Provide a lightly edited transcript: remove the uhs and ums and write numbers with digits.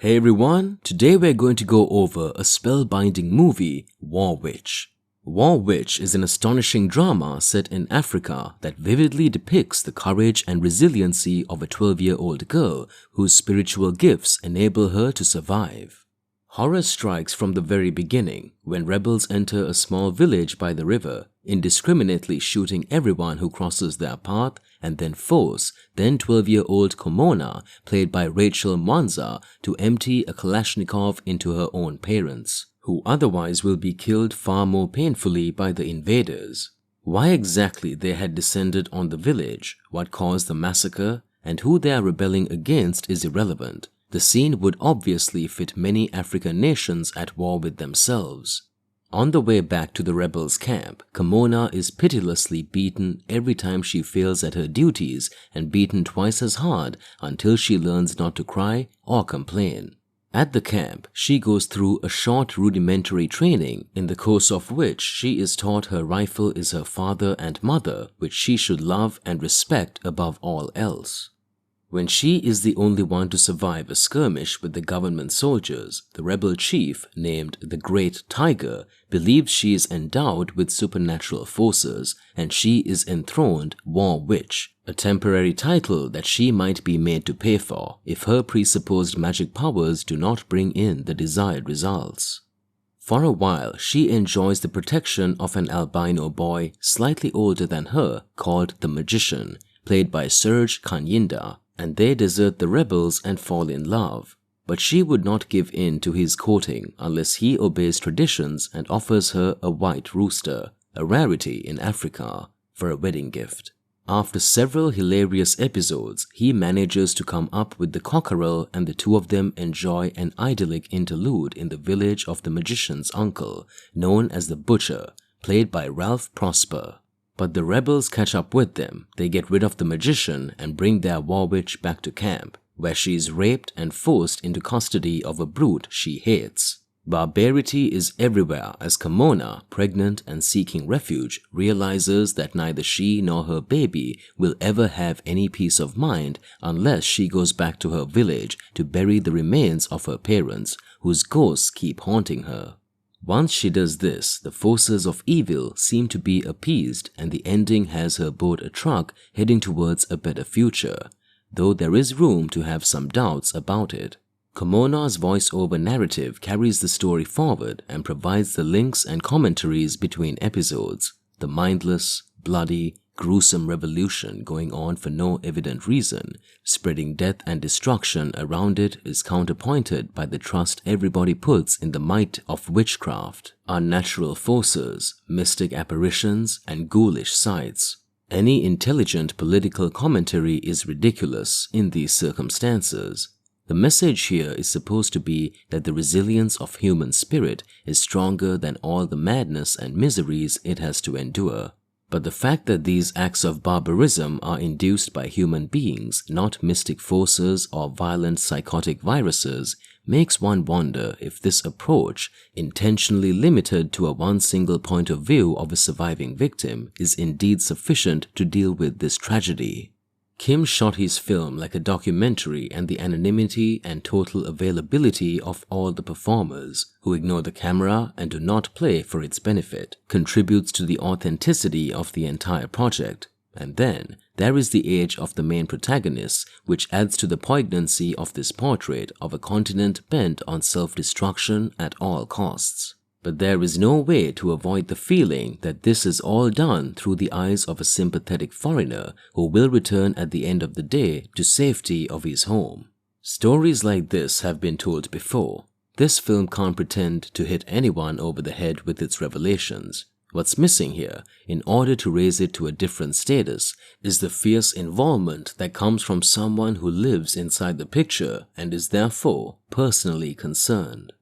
Hey everyone, today we're going to go over a spellbinding movie, War Witch. War Witch is an astonishing drama set in Africa that vividly depicts the courage and resiliency of a 12-year-old girl whose spiritual gifts enable her to survive. Horror strikes from the very beginning when rebels enter a small village by the river, indiscriminately shooting everyone who crosses their path and then force then 12-year-old Komona, played by Rachel Mwanza, to empty a Kalashnikov into her own parents, who otherwise will be killed far more painfully by the invaders. Why exactly they had descended on the village, what caused the massacre, and who they are rebelling against is irrelevant. The scene would obviously fit many African nations at war with themselves. On the way back to the rebels' camp, Komona is pitilessly beaten every time she fails at her duties and beaten twice as hard until she learns not to cry or complain. At the camp, she goes through a short rudimentary training in the course of which she is taught her rifle is her father and mother, which she should love and respect above all else. When she is the only one to survive a skirmish with the government soldiers, the rebel chief, named the Great Tiger, believes she is endowed with supernatural forces and she is enthroned War Witch, a temporary title that she might be made to pay for if her presupposed magic powers do not bring in the desired results. For a while, she enjoys the protection of an albino boy slightly older than her called the Magician, played by Serge Kanyinda, and they desert the rebels and fall in love. But she would not give in to his courting unless he obeys traditions and offers her a white rooster, a rarity in Africa, for a wedding gift. After several hilarious episodes, he manages to come up with the cockerel and the two of them enjoy an idyllic interlude in the village of the magician's uncle, known as the Butcher, played by Ralph Prosper. But the rebels catch up with them, they get rid of the magician and bring their War Witch back to camp, where she is raped and forced into custody of a brute she hates. Barbarity is everywhere as Komona, pregnant and seeking refuge, realizes that neither she nor her baby will ever have any peace of mind unless she goes back to her village to bury the remains of her parents, whose ghosts keep haunting her. Once she does this, the forces of evil seem to be appeased and the ending has her board a truck heading towards a better future, though there is room to have some doubts about it. Komona's voice-over narrative carries the story forward and provides the links and commentaries between episodes. The mindless, bloody, gruesome revolution going on for no evident reason, spreading death and destruction around it, is counterpointed by the trust everybody puts in the might of witchcraft, unnatural forces, mystic apparitions, and ghoulish sights. Any intelligent political commentary is ridiculous in these circumstances. The message here is supposed to be that the resilience of human spirit is stronger than all the madness and miseries it has to endure. But the fact that these acts of barbarism are induced by human beings, not mystic forces or violent psychotic viruses, makes one wonder if this approach, intentionally limited to one single point of view of a surviving victim, is indeed sufficient to deal with this tragedy. Kim shot his film like a documentary, and the anonymity and total availability of all the performers, who ignore the camera and do not play for its benefit, contributes to the authenticity of the entire project. And then, there is the age of the main protagonist, which adds to the poignancy of this portrait of a continent bent on self-destruction at all costs. But there is no way to avoid the feeling that this is all done through the eyes of a sympathetic foreigner who will return at the end of the day to safety of his home. Stories like this have been told before. This film can't pretend to hit anyone over the head with its revelations. What's missing here, in order to raise it to a different status, is the fierce involvement that comes from someone who lives inside the picture and is therefore personally concerned.